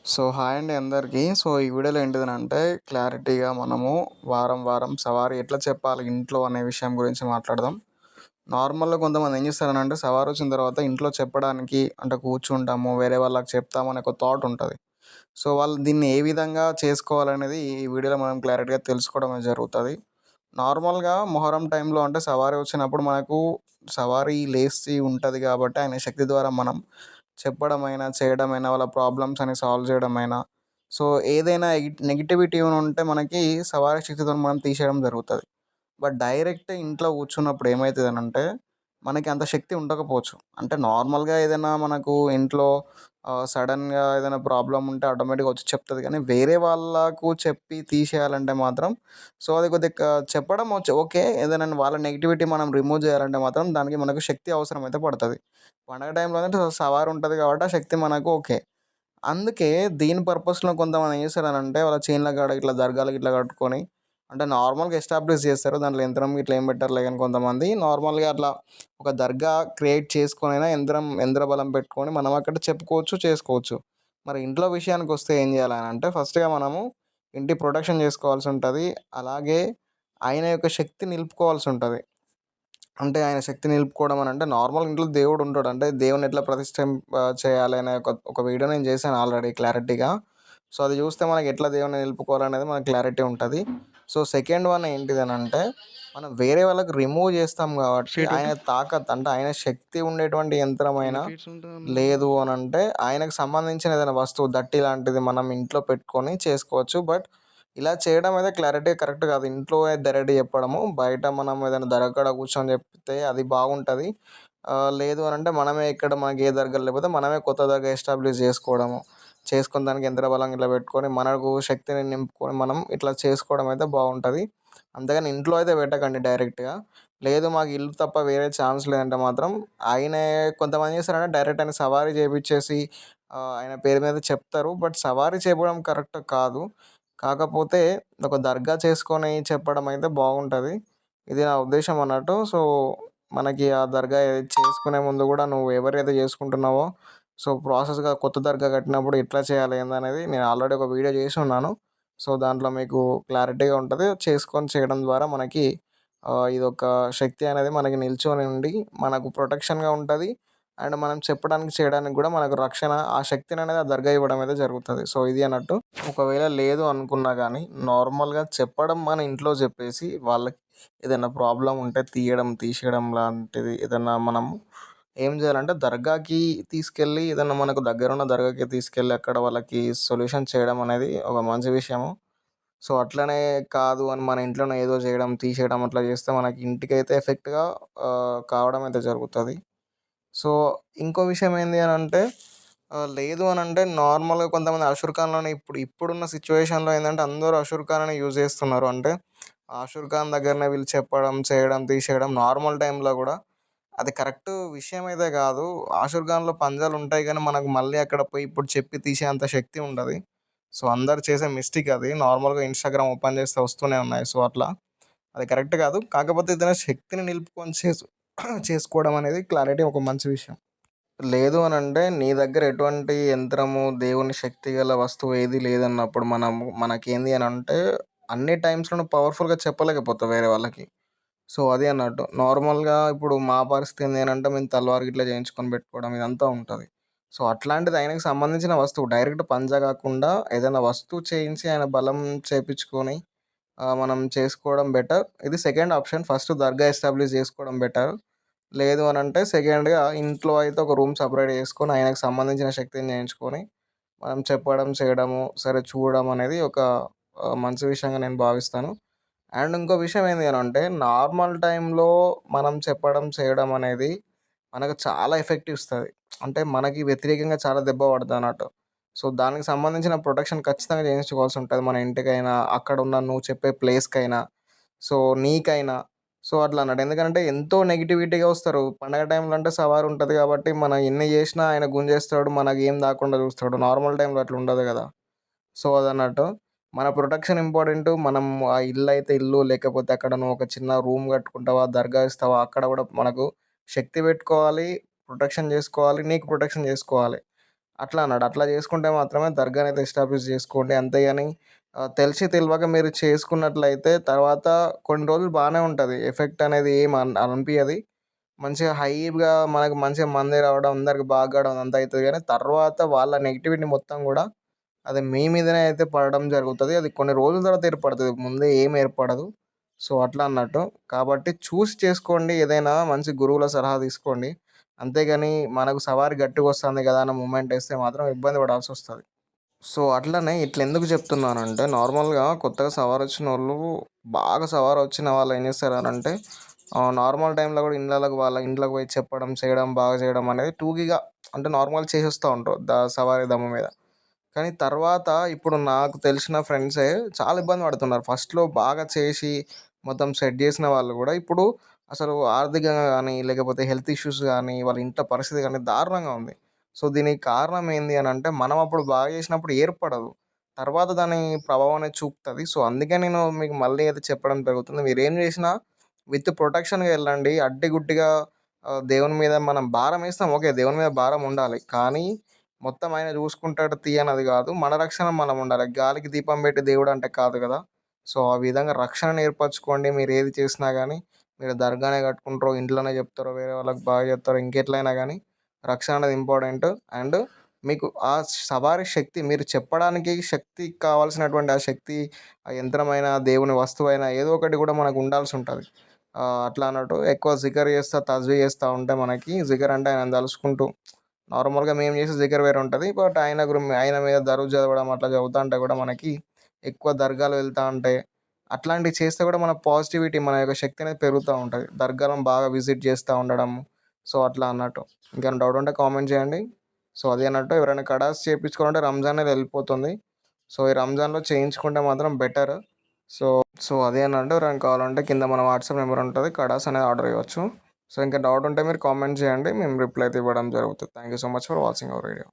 Hi అండి అందరికీ. ఈ వీడియోలో ఏంటిదనంటే క్లారిటీగా మనము వారం, వారం సవారీ ఎట్లా చెప్పాలి ఇంట్లో అనే విషయం గురించి మాట్లాడదాం. నార్మల్‌గా కొంతమంది ఏం చేస్తారనంటే సవారొచ్చిన తర్వాత ఇంట్లో చెప్పడానికి అంటే కూర్చుంటాము, వేరే వాళ్ళకి చెప్తామనే ఒక థాట్ ఉంటది. వాళ్ళు దీన్ని ఏ విధంగా చేసుకోవాలనేది ఈ వీడియోలో మనం క్లారిటీగా తెలుసుకోవడం అనేది జరుగుతది. నార్మల్‌గా మొహర్రం టైంలో అంటే సవారీ వచ్చినప్పుడు మనకు సవారీ లేసి ఉంటది కాబట్టి ఆయన శక్తి ద్వారా మనం చెప్పడమైనా, చేయడమైనా, వాళ్ళ ప్రాబ్లమ్స్ అని సాల్వ్ చేయడమైనా, సో ఏదైనా నెగటివిటీ ఉంటే మనకి సవారీ శక్తితోని మనం తీసేయడం జరుగుతది. డైరెక్ట్ ఇంట్లో కూర్చున్నప్పుడు ఏమైతదనంటే, మనకి అంత శక్తి ఉండకపోవచ్చు. అంటే నార్మల్‌గా ఏదైనా మనకు ఇంట్లో సడెన్‌గా ఏదైనా ప్రాబ్లమ్ ఉంటే ఆటోమేటిక్‌గా వచ్చి చెప్తది. కానీ వేరే వాళ్ళకు చెప్పి తీసేయాలంటే మాత్రం అది కొద్దిగా చెప్పడం వచ్చు ఓకే. ఏదైనా వాళ్ళ నెగటివిటీ మనం రిమూవ్ చేయాలంటే మాత్రం దానికి మనకు శక్తి అవసరమైతే పడతది. పండగ టైంలో అంటే సవారి ఉంటది కాబట్టి ఆ శక్తి మనకు ఓకే. అందుకే దీని పర్పస్‌లో కొంతమంది ఏం చేస్తారనంటే వాళ్ళ చేన్ల కాడ ఇట్లా దర్గాలు గిట్లా కట్టుకొని అంటే నార్మల్‌గా ఎస్టాబ్లిష్ చేస్తారు. దాంట్లో యంత్రం గిట్లా ఏం పెట్టరులే గానీ కొంతమంది నార్మల్‌గా అట్లా ఒక దర్గా క్రియేట్ చేసుకొనైనా యంత్ర బలం పెట్టుకొని మనం అక్కడ చెప్పుకోవచ్చు, చేసుకోవచ్చు. మరి ఇంట్లో విషయానికొస్తే ఏం చేయాలనంటే ఫస్ట్‌గా మనము ఇంటి ప్రొటెక్షన్ చేసుకోవాల్సుంటది. అలాగే ఆయన యొక్క శక్తి నిలుపుకోవాల్సుంటది. అంటే ఆయన శక్తి నిలుపుకోవడం అనంటే నార్మల్ ఇంట్లో దేవుడుంటాడు. అంటే దేవుడిని ఎట్లా చేయాలి అనే ఒక వీడియో నేను చేశాను ఆల్రెడీ క్లారిటీగా. అది చూస్తే మనకి ఎట్లా దేవుడిని నిలుపుకోవాలనేది మనకు క్లారిటీ ఉంటది. సెకండ్ వన్ ఏంటిదనంటే, మనం వేరే వాళ్ళకి రిమూవ్ చేస్తాం కాబట్టి స్ట్రెయిట్ ఆయన ఉంటే తాకత్ అంటే ఆయన శక్తి ఉండేటువంటి యంత్రమైన ఎన్ని ఫీట్స్ ఉంటదన్నా? లేదు అనంటే ఆయనకు సంబంధించిన ఏదైనా వస్తువు దట్టి లాంటిది మనం ఇంట్లో పెట్టుకొని చేసుకోవచ్చు. ఇలా చేయడం అయితే క్లారిటీ కరెక్ట్ కాదు. ఇంట్లో డైరెక్ట్ చెప్పడము. బయట మనం ఏదైనా దర్గాకాడ కూర్చొని చెప్తే అది బాగుంటది. లేదు అనంటే మనమే ఇక్కడ మనకి ఏ దర్గాలు లేకపోతే మనమే కొత్త దర్గా ఎస్టాబ్లిష్ చేసుకోవడము. చేసుకొని దానికి యంత్ర బలం ఇట్లా పెట్టుకొని మనకు శక్తిని నింపుకొని మనం ఇట్లా చేసుకోవడం అయితే బాగుంటది. అంతేగాని ఇంట్లో అయితే పెట్టకండి డైరెక్ట్‌గా. లేదు మాకు ఇల్లు తప్ప వేరే ఛాన్స్ లేదంటే మాత్రం ఆయనే కొంతమంది ఏం చేస్తారంటే డైరెక్ట్ ఆయన సవారీ చేపిచ్చేసి ఆయన పేరు మీద చెప్తారు. సవారీ చేపియడం కరెక్ట్ కాదు. కాకపోతే ఒక దర్గా చేసుకొని చెప్పడం అయితే బాగుంటది. ఇది నా ఉద్దేశం అన్నట్టు. మనకి ఆ దర్గా చేసుకునే ముందు గూడా నువ్వు ఎవరైతే చేసుకుంటున్నావో ప్రాసెస్‌గా కొత్త దర్గా కట్టినప్పుడు ఎట్లా చేయాలి ఏందనేది నేను ఆల్రెడీ ఒక వీడియో చేసి ఉన్నాను. దాంట్లో మీకు క్లారిటీగా ఉంటది. చేసుకొని చేయడం ద్వారా మనకి ఇదొక శక్తి అనేది మనకి నిల్చొని ఉండి మనకు ప్రొటెక్షన్‌గా ఉంటది. అండ్ మనం చెప్పడానికి, చేయడానికి గూడా మనకు రక్షణ ఆ శక్తిననేది ఆ దర్గా ఇవ్వడం అయితే జరుగుతది. ఇది అన్నట్టు. ఒకవేళ లేదు అనుకున్నా గానీ నార్మల్‌గా చెప్పడం మన ఇంట్లో చెప్పేసి వాళ్ళకి ఏదైనా ప్రాబ్లమ్ ఉంటే తీసేయడం లాంటిది ఏదన్నా మనం ఏం చేయాలంటే దర్గాకి తీసుకెళ్ళి ఏదన్నా మనకు దగ్గరున్న దర్గాకి తీసుకెళ్ళి అక్కడ వాళ్ళకి సొల్యూషన్ చేయడం అనేది ఒక మంచి విషయము. అట్లనే కాదు అని మన ఇంట్లోనే ఏదో చేయడం, తీసేయడం అట్లా చేస్తే మనకి ఇంటికైతే ఎఫెక్ట్‌గా కావడం అయితే జరుగుతది. సో, ఇంకో విషయం ఏంది అనంటే లేదు అనంటే నార్మల్‌గా కొంతమంది అషుర్ ఖాన్‌లోనే ఇప్పుడున్న సిట్యుయేషన్‌లో ఏందంటే అందరూ అషుర్ ఖాన్‌నే యూజ్ చేస్తున్నారు. అంటే అషుర్ ఖాన్ దగ్గరనే వీళ్ళు చెప్పడం, చేయడం, తీసేయడం నార్మల్ టైంలో గూడా అది కరెక్ట్ విషయమైతే గాదు. ఆషుర్ ఖాన్‌లో పంజాలుంటాయి గానీ, మనకు మళ్ళీ అక్కడ పోయి ఇప్పుడు చెప్పి తీసేంత శక్తి ఉండది. అందరూ చేసే మిస్టేక్ అది. నార్మల్‌గా ఇన్‌స్టాగ్రామ్ ఓపెన్ చేస్తే వస్తూనే ఉన్నాయి. అట్లా. అది కరెక్ట్ కాదు. కాకపోతే ఏదైనా శక్తిని నిలుపుకొని చేసుకోవడం అనేది క్లారిటీ ఒక మంచి విషయం. లేదు అనంటే నీ దగ్గర ఎటువంటి యంత్రము, దేవుని శక్తి గల వస్తువు ఏది లేదన్నప్పుడు మనకేంది అనంటే అన్ని టైమ్స్‌లోనూ పవర్‌ఫుల్‌గా చెప్పలేకపోతావు వేరే వాళ్ళకి. అది అన్నట్టు. నార్మల్‌గా ఇప్పుడు మా పరిస్థితి ఏంది అనంటే మేము తల్వార్ గిట్లా చేయించుకొని పెట్టుకోవడం ఇదంతా ఉంటది. అట్లాంటిది ఆయనకి సంబంధించిన వస్తువు డైరెక్ట్ పంజా కాకుండా ఏదైనా వస్తువు చేయించి ఆయన బలం చేపించుకొని మనం చేసుకోవడం బెటర్. ఇది సెకండ్ ఆప్షన్. ఫస్ట్ దర్గా ఎస్టాబ్లిష్ చేసుకోవడం బెటర్. లేదు అనంటే సెకండ్‌గా ఇంట్లో అయితే ఒక రూమ్ సెపరేట్ చేసుకొని ఆయనకు సంబంధించిన శక్తిని చేయించుకొని మనం చెప్పడం, చేయడము, సరే చూడడం అనేది ఒక మంచి విషయంగా నేను భావిస్తాను. అండ్ ఇంకో విషయం ఏంది అనంటే నార్మల్ టైంలో మనం చెప్పడం, చేయడం అనేది మనకు చాలా ఎఫెక్ట్ ఇస్తది. అంటే మనకి వ్యతిరేకంగా చాలా దెబ్బ పడతదన్నట్టు. దానికి సంబంధించిన ప్రొటెక్షన్ ఖచ్చితంగా చేయించుకోవాల్సి ఉంటది. మన ఇంటికైనా, అక్కడున్న నువ్వు చెప్పే ప్లేస్‌కైనా, సో నీకైనా. అట్లా అన్నట్టు. ఎందుకంటే ఎంతో నెగటివిటీగా వస్తారు. పండగ టైంలో అంటే సవారి ఉంటది కాబట్టి మనం ఎన్ని చేసినా ఆయన గుంజేస్తాడు. మనకేం దాకుండా చూస్తాడు. నార్మల్ టైంలో అట్లా ఉండదు గదా! అదన్నట్టు. మన ప్రొటెక్షన్ ఇంపార్టెంటు. మనం ఆ ఇల్లయితే ఇల్లు, లేకపోతే అక్కడ నువ్వు ఒక చిన్న రూమ్ కట్టుకుంటావా, దర్గా ఇస్తావా, అక్కడ గూడా మనకు శక్తి పెట్టుకోవాలి, ప్రొటెక్షన్ జేసుకోవాలి, నీకు ప్రొటెక్షన్ జేసుకోవాలి. అట్లా అన్నాడు. అట్లా చేసుకుంటే మాత్రమే దర్గానైతే ఎస్టాబ్లిష్ చేసుకోండి. అంతేగాని తెలిసి తెలవక మీరు చేసుకున్నట్లయితే తర్వాత కొన్ని రోజులు బానే ఉంటది. ఎఫెక్ట్ అనేది ఏం అనిపియది. మంచిగా హైప్‌గా మనకు మంచిగా మంది రావడం, అందరికి బాగడం అదంతా అయితది గానీ, తర్వాత వాళ్ళ నెగటివిటీ మొత్తం గూడా అది మీ మీదనే అయితే పడడం జరుగుతది. అది కొన్ని రోజుల తర్వాత ఏర్పడతది. ముందే ఏమి ఏర్పడదు. సో, అట్లా అన్నట్టు. కాబట్టి చూసి చేసుకోండి. ఏదైనా మంచి గురువుల సలహా తీసుకోండి. అంతేగాని మనకు సవారి గట్టిగొస్తుంది గదా! అన్న మూమెంటేస్తే మాత్రం ఇబ్బంది పడాల్సొస్తది. సో, అట్లనే ఇట్లెందుకు చెప్తున్నానంటే నార్మల్‌గా కొత్తగా సవారొచ్చినోళ్ళు బాగా సవారొచ్చిన వాళ్ళు ఏం చేస్తారనంటే నార్మల్ టైంలో గూడా ఇళ్ళకి వాళ్ళ ఇంట్లోకి పోయి చెప్పడం, చేయడం, బాగా చేయడం అనేది టూకీగా అంటే నార్మల్‌గా చేసేస్తా ఉంటారు. సవారీ దమ్ము మీద. కానీ తర్వాత ఇప్పుడు నాకు తెలిసిన ఫ్రెండ్సే చాలా ఇబ్బంది పడుతున్నారు. ఫస్ట్‌లో బాగా చేసి మొత్తం సెట్ జేసిన వాళ్ళు గూడా ఇప్పుడు అసలు ఆర్థికంగా గానీ, లేకపోతే హెల్త్ ఇష్యూస్ గానీ, వాళ్ళ ఇంట్లో పరిస్థితి గానీ దారుణంగా ఉంది. సో, దీనికి కారణం ఏంది అనంటే మనం అప్పుడు బాగా చేసినప్పుడు ఏర్పడదు. తర్వాత దాని ప్రభావం అనేది చూపుతది. సో, అందుకే నేను మీకు మళ్ళీ అయితే చెప్పడం జరుగుతుంది. మీరేం జేసినా విత్ ప్రొటెక్షన్‌గా ఎళ్ళండి. అడ్డిగుడ్డిగా దేవుని మీద మనం భారం ఏస్తాం ఓకే. దేవుని మీద భారం ఉండాలి. కానీ మొత్తం ఆయన చూసుకుంటాడు తీయనది కాదు. మన రక్షణ మనం ఉండాలి. గాలికి దీపం పెట్టి దేవుడు అంటే కాదు కదా! సో, ఆ విధంగా రక్షణను ఏర్పరచుకోండి. మీరు ఏది చేసినా గానీ, మీరు దర్గానే కట్టుకుంటారో, ఇంట్లోనే చెప్తారో, వేరే వాళ్ళకి బాగా చెప్తారో, ఇంకెట్లయినా గానీ రక్షణ అనేది ఇంపార్టెంట్. అండ్ మీకు ఆ సవారీ శక్తి మీరు చెప్పడానికి శక్తి కావాల్సినటువంటి ఆ శక్తి, ఆ యంత్రమైన, దేవుని వస్తువైనా ఏదో ఒకటి కూడా మనకు ఉండాల్సి ఉంటది. అట్లా అన్నట్టు ఎక్కువ జికర్ చేస్తా, తస్బీహ్ చేస్తా ఉంటే మనకి జికర్ అంటే ఆయనను తలుసుకుంటూ నార్మల్‌గా మేము చేసే జికర్ వేరే ఉంటది. బట్ ఆయన మీద దరూద్ చదవడం అట్లా చదువుతా ఉంటే కూడా మనకి ఎక్కువ దర్గాలు వెళ్తా ఉంటే, అట్లాంటివి చేస్తే కూడా మన పాజిటివిటీ మన యొక్క శక్తి అనేది పెరుగుతా ఉంటది. దర్గాలను బాగా విజిట్ చేస్తా ఉండడం. సో, అట్లా అన్నట్టు. ఇంకేమైనా డౌట్ ఉంటే కామెంట్ చేయండి. సో, అదే అన్నట్టు ఎవరైనా కడాస్ చేపించుకోవాలంటే రంజాన్ అనేది వెళ్ళిపోతుంది. సో, ఈ రంజాన్‌లో చేయించుకుంటే మాత్రం బెటర్. సో, అదే అన్నట్టు ఎవరైనా కావాలంటే కింద మన వాట్సాప్ నెంబర్ ఉంటది. కడాస్ అనేది ఆర్డర్ ఇవ్వచ్చు. సో, ఇంకా డౌట్ ఉంటే మీరు కామెంట్ చేయండి. మేము రిప్లై అయితే ఇవ్వడం జరుగుతుంది. Thank you so much for watching our video.